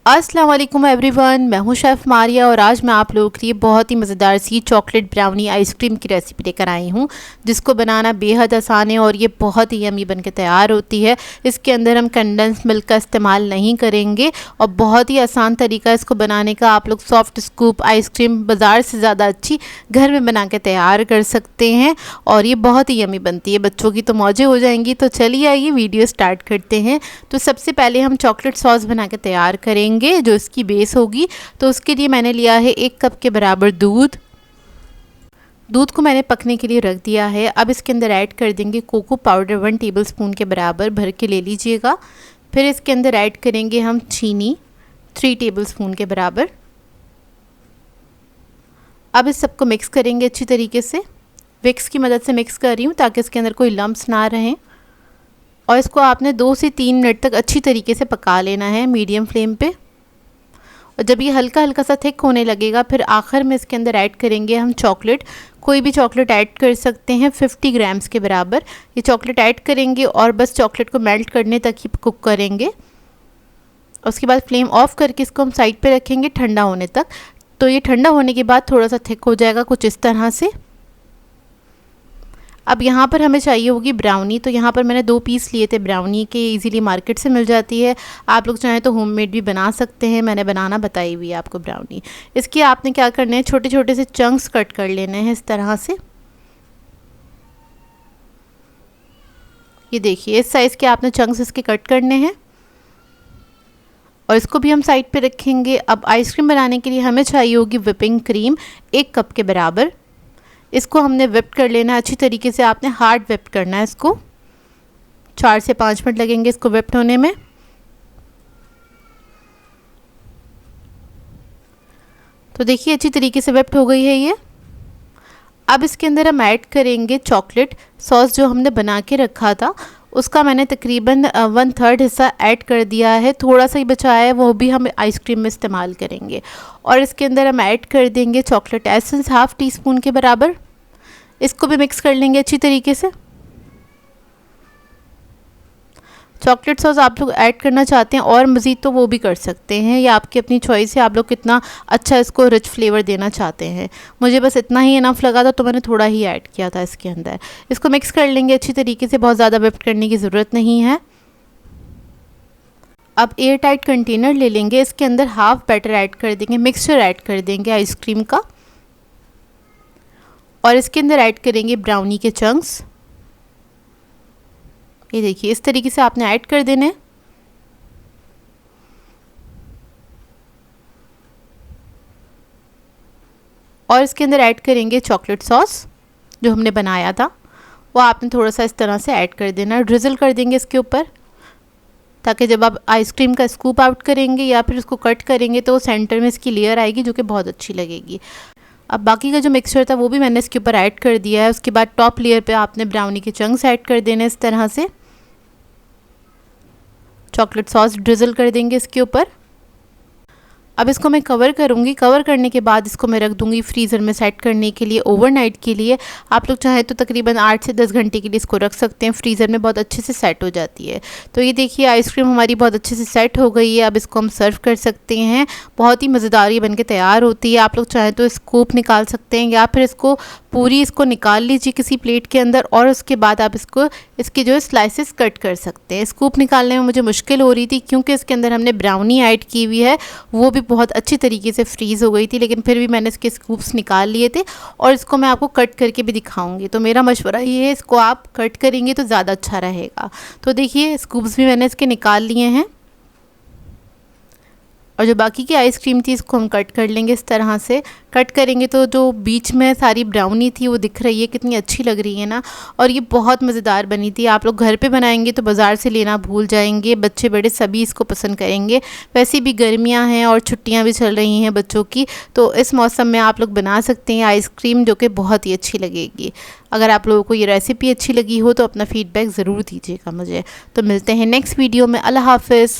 अस्सलाम वालेकुम एवरीवन, मैं हूं शेफ़ मारिया और आज मैं आप लोगों के लिए बहुत ही मज़ेदार सी चॉकलेट ब्राउनी आइसक्रीम की रेसिपी लेकर आई हूं, जिसको बनाना बेहद आसान है और ये बहुत ही यमी बनके तैयार होती है। इसके अंदर हम कंडेंस मिल्क का इस्तेमाल नहीं करेंगे और बहुत ही आसान तरीका है इसको बनाने का। आप लोग सॉफ्ट स्कूप आइसक्रीम बाज़ार से ज़्यादा अच्छी घर में बना के तैयार कर सकते हैं और ये बहुत ही यमी बनती है। बच्चों की तो मौजें हो जाएंगी। तो चलिए आइए वीडियो स्टार्ट करते हैं। तो सबसे पहले हम चॉकलेट सॉस बना के तैयार करेंगे जो इसकी बेस होगी। तो उसके लिए मैंने लिया है 1 कप के बराबर दूध को मैंने पकने के लिए रख दिया है। अब इसके अंदर ऐड कर देंगे कोको पाउडर 1 टेबलस्पून के बराबर भर के ले लीजिएगा। फिर इसके अंदर ऐड करेंगे हम चीनी 3 टेबलस्पून के बराबर। अब इस सबको मिक्स करेंगे अच्छी तरीके से। विक्स की मदद से मिक्स कर रही हूँ ताकि इसके अंदर कोई लम्प्स ना रहें और इसको आपने 2 से 3 मिनट तक अच्छी तरीके से पका लेना है मीडियम फ्लेम पे। और जब ये हल्का हल्का सा थिक होने लगेगा फिर आखिर में इसके अंदर ऐड करेंगे हम चॉकलेट। कोई भी चॉकलेट ऐड कर सकते हैं 50 ग्राम्स के बराबर। ये चॉकलेट ऐड करेंगे और बस चॉकलेट को मेल्ट करने तक ही कुक करेंगे। उसके बाद फ्लेम ऑफ करके इसको हम साइड पे रखेंगे ठंडा होने तक। तो ये ठंडा होने के बाद थोड़ा सा थिक हो जाएगा कुछ इस तरह से। अब यहाँ पर हमें चाहिए होगी ब्राउनी। तो यहाँ पर मैंने 2 पीस लिए थे ब्राउनी के, इजीली मार्केट से मिल जाती है। आप लोग चाहें तो होममेड भी बना सकते हैं, मैंने बनाना बताई हुई है आपको ब्राउनी। इसके आपने क्या करना है, छोटे छोटे से चंक्स कट कर लेने हैं इस तरह से। ये देखिए इस साइज़ के आपने चंक्स इसके कट करने हैं और इसको भी हम साइड पे रखेंगे। अब आइसक्रीम बनाने के लिए हमें चाहिए होगी व्हिपिंग क्रीम 1 कप के बराबर। इसको हमने व्हिप कर लेना है अच्छी तरीके से। आपने हार्ड व्हिप करना है इसको। 4 से 5 मिनट लगेंगे इसको व्हिप होने में। तो देखिए अच्छी तरीके से व्हिप हो गई है ये। अब इसके अंदर हम ऐड करेंगे चॉकलेट सॉस जो हमने बना के रखा था। उसका मैंने तकरीबन 1/3 हिस्सा ऐड कर दिया है। थोड़ा सा ही बचा है, वो भी हम आइसक्रीम में इस्तेमाल करेंगे। और इसके अंदर हम ऐड कर देंगे चॉकलेट एसेंस 1/2 टीस्पून के बराबर। इसको भी मिक्स कर लेंगे अच्छी तरीके से। चॉकलेट सॉस आप लोग ऐड करना चाहते हैं और मज़ीद तो वो भी कर सकते हैं, या आपकी अपनी चॉइस है आप लोग कितना अच्छा इसको रिच फ्लेवर देना चाहते हैं। मुझे बस इतना ही इनफ लगा था तो मैंने थोड़ा ही ऐड किया था इसके अंदर। इसको मिक्स कर लेंगे अच्छी तरीके से, बहुत ज़्यादा व्हिप करने की ज़रूरत नहीं है। अब एयर टाइट कंटेनर ले लेंगे, इसके अंदर हाफ बैटर ऐड कर देंगे, मिक्सचर ऐड कर देंगे आइसक्रीम का और इसके अंदर ऐड करेंगे ब्राउनी के चंक्स। ये देखिए इस तरीके से आपने ऐड कर देने। और इसके अंदर ऐड करेंगे चॉकलेट सॉस जो हमने बनाया था, वो आपने थोड़ा सा इस तरह से ऐड कर देना, ड्रिजल कर देंगे इसके ऊपर, ताकि जब आप आइसक्रीम का स्कूप आउट करेंगे या फिर इसको कट करेंगे तो सेंटर में इसकी लेयर आएगी जो कि बहुत अच्छी लगेगी। अब बाकी का जो मिक्सचर था वो भी मैंने इसके ऊपर ऐड कर दिया है। उसके बाद टॉप लेयर पे आपने ब्राउनी के चंक्स ऐड कर देने इस तरह से। चॉकलेट सॉस ड्रिजल कर देंगे इसके ऊपर। अब इसको मैं कवर करूँगी। कवर करने के बाद इसको मैं रख दूँगी फ्रीज़र में सेट करने के लिए ओवरनाइट के लिए। आप लोग चाहें तो तकरीबन 8 से 10 घंटे के लिए इसको रख सकते हैं, फ्रीज़र में बहुत अच्छे से सेट हो जाती है। तो ये देखिए आइसक्रीम हमारी बहुत अच्छे से सेट हो गई है। अब इसको हम सर्व कर सकते हैं। बहुत ही मज़ेदार ये बन के तैयार होती है। आप लोग चाहें तो स्कूप निकाल सकते हैं या फिर इसको निकाल लीजिए किसी प्लेट के अंदर और उसके बाद आप इसके जो है स्लाइसेस कट कर सकते हैं। स्कूप निकालने में मुझे मुश्किल हो रही थी क्योंकि इसके अंदर हमने ब्राउनी ऐड की हुई है, वो भी बहुत अच्छी तरीके से फ्रीज़ हो गई थी, लेकिन फिर भी मैंने इसके स्कूप्स निकाल लिए थे और इसको मैं आपको कट करके भी दिखाऊंगी। तो मेरा मशवरा ये है, इसको आप कट करेंगे तो ज़्यादा अच्छा रहेगा। तो देखिए स्कूप्स भी मैंने इसके निकाल लिए हैं और जो बाकी की आइसक्रीम थी इसको हम कट कर लेंगे इस तरह से। कट करेंगे तो जो बीच में सारी ब्राउनी थी वो दिख रही है, कितनी अच्छी लग रही है ना। और ये बहुत मज़ेदार बनी थी। आप लोग घर पे बनाएंगे तो बाज़ार से लेना भूल जाएंगे, बच्चे बड़े सभी इसको पसंद करेंगे। वैसे भी गर्मियां हैं और छुट्टियां भी चल रही हैं बच्चों की, तो इस मौसम में आप लोग बना सकते हैं आइसक्रीम जो कि बहुत ही अच्छी लगेगी। अगर आप लोगों को ये रेसिपी अच्छी लगी हो तो अपना फ़ीडबैक ज़रूर दीजिएगा मुझे। तो मिलते हैं नेक्स्ट वीडियो में। अल्लाह हाफ़िज़।